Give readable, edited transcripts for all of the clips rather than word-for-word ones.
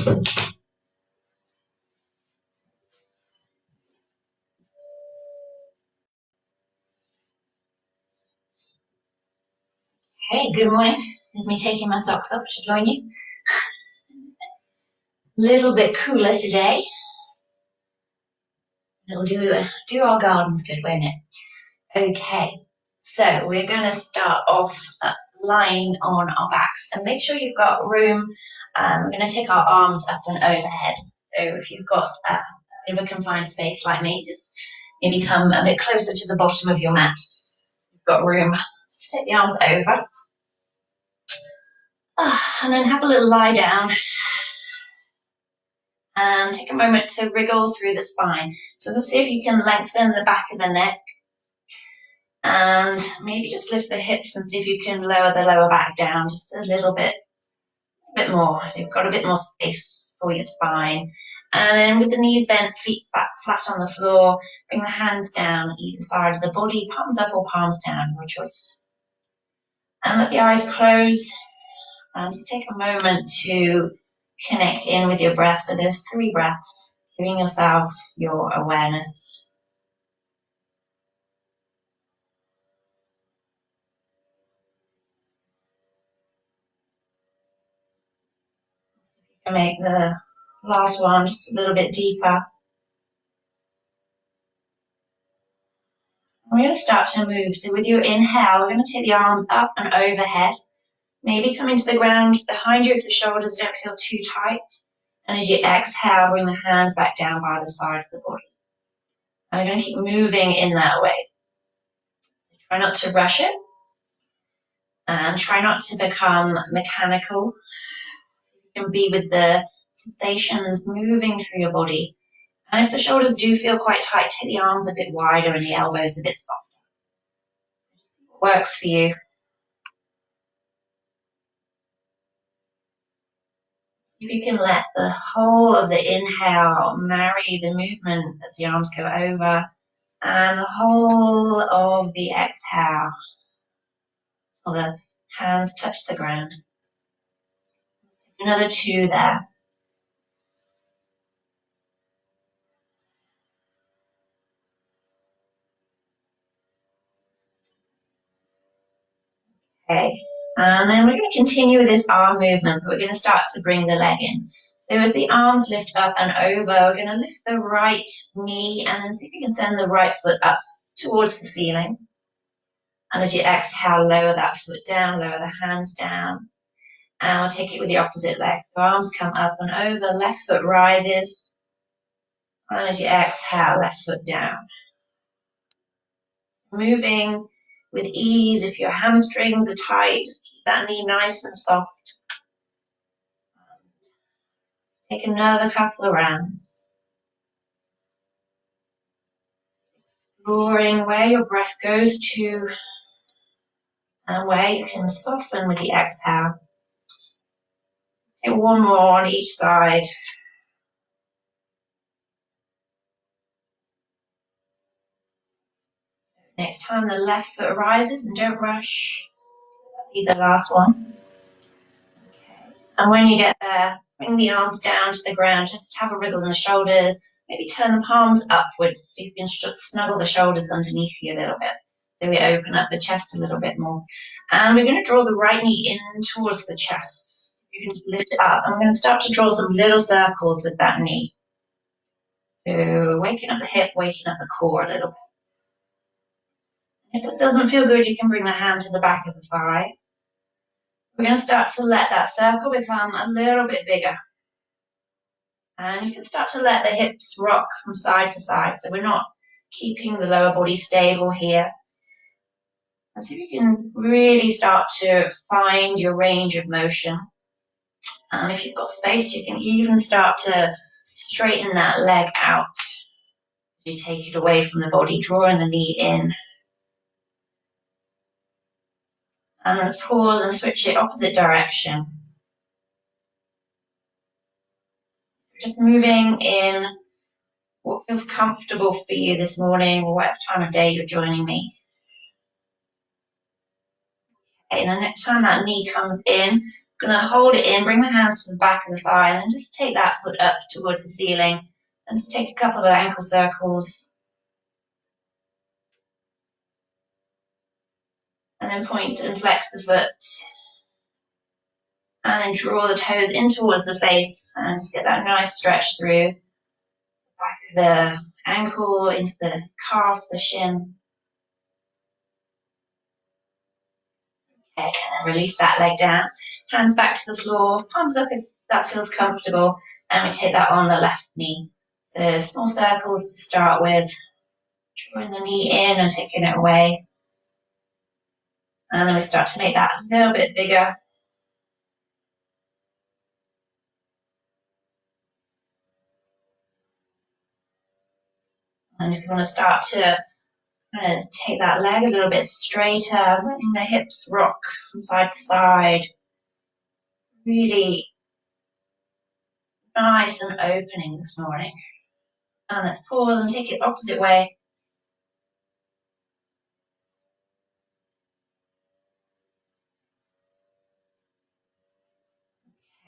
Hey, good morning. It's me taking my socks off to join you. Little bit cooler today. It'll do our gardens good, won't it? Okay, so we're going to start off lying on our backs and make sure you've got room. We're going to take our arms up and overhead. So if you've got a bit of a confined space like me, just maybe come a bit closer to the bottom of your mat. You've got room to take the arms over. And then have a little lie down. And take a moment to wriggle through the spine. So let's see if you can lengthen the back of the neck. And maybe just lift the hips and see if you can lower the lower back down just a little bit more. So you've got a bit more space for your spine. And then with the knees bent, feet flat on the floor, bring the hands down either side of the body, palms up or palms down, your choice. And let the eyes close. And just take a moment to connect in with your breath. So there's 3 breaths, giving yourself your awareness. You can make the last one just a little bit deeper. We're going to start to move. So with your inhale, we're going to take the arms up and overhead. Maybe coming to the ground behind you if the shoulders don't feel too tight. And as you exhale, bring the hands back down by the side of the body. And we're going to keep moving in that way. So try not to rush it. And try not to become mechanical. You can be with the sensations moving through your body. And if the shoulders do feel quite tight, take the arms a bit wider and the elbows a bit softer. What works for you. If you can let the whole of the inhale marry the movement as the arms go over, and the whole of the exhale till the hands touch the ground. Another 2 there. Okay, and then we're going to continue with this arm movement, but we're going to start to bring the leg in. So as the arms lift up and over, we're going to lift the right knee and then see if you can send the right foot up towards the ceiling. And as you exhale, lower that foot down, lower the hands down. And we'll take it with the opposite leg. So arms come up and over, left foot rises. And as you exhale, left foot down. Moving with ease. If your hamstrings are tight, just keep that knee nice and soft. Take another couple of rounds. Exploring where your breath goes to and where you can soften with the exhale. Take 1 more on each side. Next time the left foot rises, and don't rush. That'll be the last one. Okay. And when you get there, bring the arms down to the ground. Just have a wriggle in the shoulders. Maybe turn the palms upwards so you can snuggle the shoulders underneath you a little bit. So we open up the chest a little bit more. And we're going to draw the right knee in towards the chest. You can just lift it up. I'm going to start to draw some little circles with that knee. So waking up the hip, waking up the core a little bit. If this doesn't feel good, you can bring the hand to the back of the thigh. We're going to start to let that circle become a little bit bigger. And you can start to let the hips rock from side to side. So we're not keeping the lower body stable here. And so you can really start to find your range of motion. And if you've got space, you can even start to straighten that leg out. You take it away from the body, drawing the knee in. And let's pause and switch it opposite direction. So just moving in what feels comfortable for you this morning or whatever time of day you're joining me. Okay, and the next time that knee comes in, Going to hold it in, bring the hands to the back of the thigh, and then just take that foot up towards the ceiling. And just take a couple of ankle circles. And then point and flex the foot. And then draw the toes in towards the face and just get that nice stretch through the back of the ankle, into the calf, the shin. Okay, and then release that leg down. Hands back to the floor, palms up if that feels comfortable. And we take that on the left knee. So small circles to start with. Drawing the knee in and taking it away. And then we start to make that a little bit bigger. And if you want to start to kind of take that leg a little bit straighter, letting the hips rock from side to side. Really nice and opening this morning. And let's pause and take it opposite way.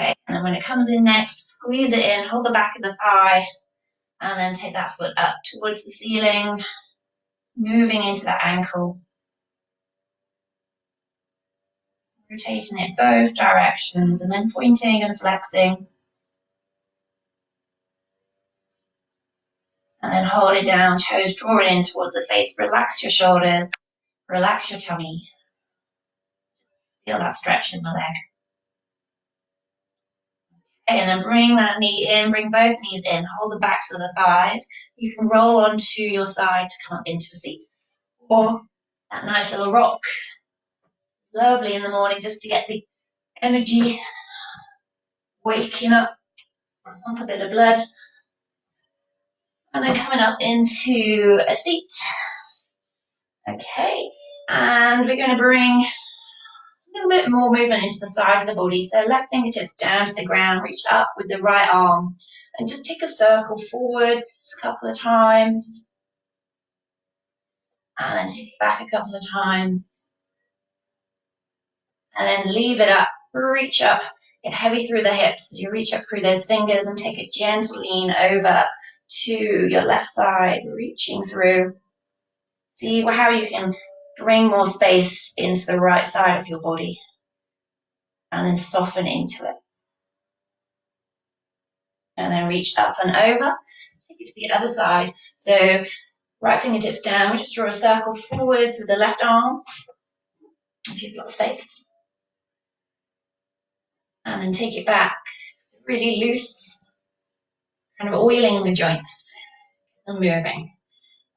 Okay, and then when it comes in next, squeeze it in, hold the back of the thigh, and then take that foot up towards the ceiling, moving into that ankle. Rotating it both directions, and then pointing and flexing. And then hold it down, toes drawing in towards the face. Relax your shoulders, relax your tummy. Feel that stretch in the leg. Okay, and then bring that knee in, bring both knees in, hold the backs of the thighs. You can roll onto your side to come up into a seat. Or that nice little rock. Lovely in the morning just to get the energy waking up, pump a bit of blood. And then coming up into a seat. Okay, and we're going to bring a little bit more movement into the side of the body. So left fingertips down to the ground, reach up with the right arm and just take a circle forwards a couple of times. And then take it back a couple of times. And then leave it up, reach up, get heavy through the hips as you reach up through those fingers and take a gentle lean over to your left side, reaching through. See how you can bring more space into the right side of your body. And then soften into it. And then reach up and over. Take it to the other side. So right fingertips down. We just draw a circle forwards with the left arm, if you've got space. And then take it back. So really loose, kind of oiling the joints and moving.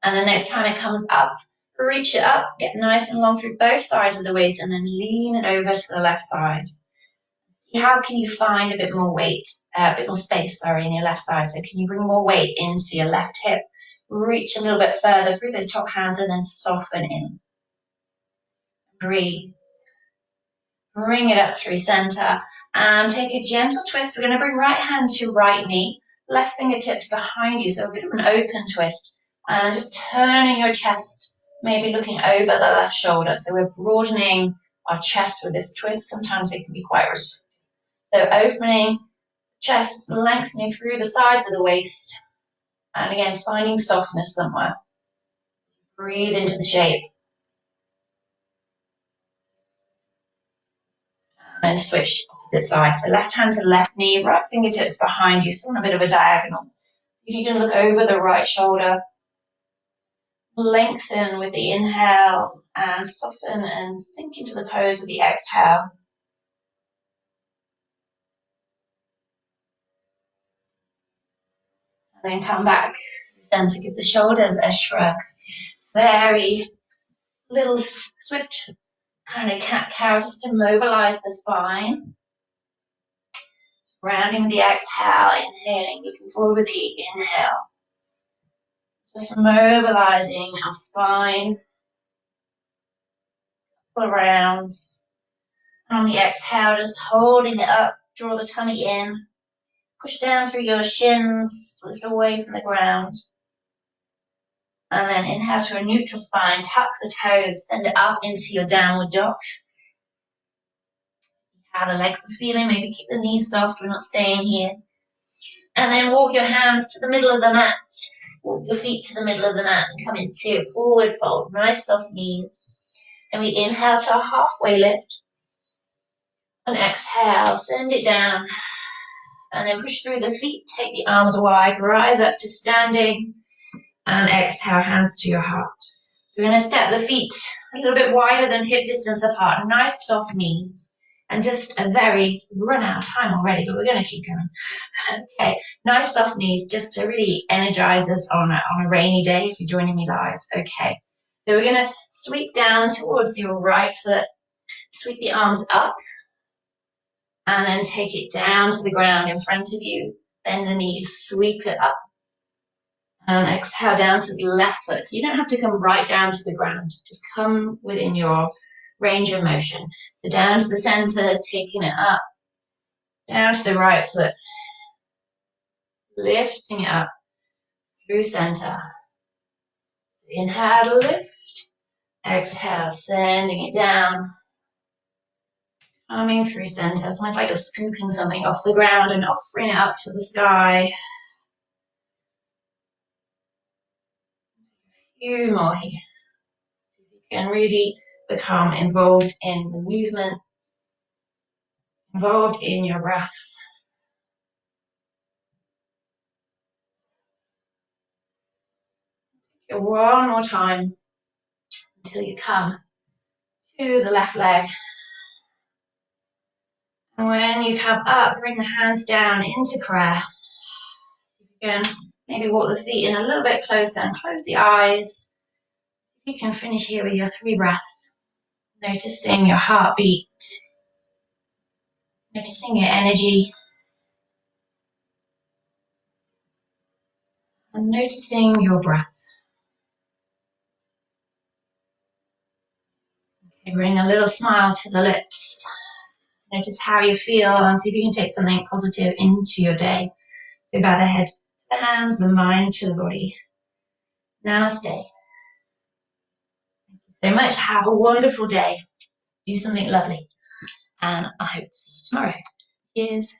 And the next time it comes up, reach it up, get nice and long through both sides of the waist, and then lean it over to the left side. How can you find a bit more weight, a bit more space, in your left side? So can you bring more weight into your left hip? Reach a little bit further through those top hands and then soften in. Breathe. Bring it up through center and take a gentle twist. We're going to bring right hand to right knee, left fingertips behind you. So a bit of an open twist and just turning your chest, maybe looking over the left shoulder. So we're broadening our chest with this twist. Sometimes they can be quite restrictive. So opening chest, lengthening through the sides of the waist. And again, finding softness somewhere. Breathe into the shape. And then switch opposite side. So left hand to left knee, right fingertips behind you. So on a bit of a diagonal. If you can look over the right shoulder. Lengthen with the inhale and soften and sink into the pose with the exhale. And then come back to center. Give the shoulders a shrug. Very little swift kind of cat-cow just to mobilize the spine. Rounding the exhale, inhaling, looking forward with the inhale. Just mobilizing our spine. Couple of rounds. And on the exhale, just holding it up, draw the tummy in. Push down through your shins, lift away from the ground. And then inhale to a neutral spine, tuck the toes, send it up into your downward dog. how the legs are feeling. Maybe keep the knees soft. We're not staying here. And then walk your hands to the middle of the mat. Walk your feet to the middle of the mat and come into forward fold. Nice soft knees. And we inhale to a halfway lift. And exhale, send it down. And then push through the feet. Take the arms wide. Rise up to standing. And exhale, hands to your heart. So we're going to step the feet a little bit wider than hip distance apart. Nice soft knees. And just a very, run out of time already, but we're going to keep going. Okay, nice soft knees just to really energize us on a rainy day if you're joining me live. Okay, so we're going to sweep down towards your right foot, sweep the arms up, and then take it down to the ground in front of you. Bend the knees, sweep it up, and exhale down to the left foot. So you don't have to come right down to the ground, just come within your range of motion. So down to the center, taking it up, down to the right foot, lifting it up through center. So inhale, lift, exhale, sending it down, coming through center. Almost like you're scooping something off the ground and offering it up to the sky. A few more here. So you can really become involved in the movement, involved in your breath. One more time until you come to the left leg. And when you come up, bring the hands down into prayer. You can maybe walk the feet in a little bit closer and close the eyes. You can finish here with your 3 breaths. Noticing your heartbeat, noticing your energy, and noticing your breath. Okay, bring a little smile to the lips. Notice how you feel and see if you can take something positive into your day. So bow the head to the hands, the mind to the body. Namaste. Thank you so much. Have a wonderful day. Do something lovely. And I hope to see you tomorrow. Cheers.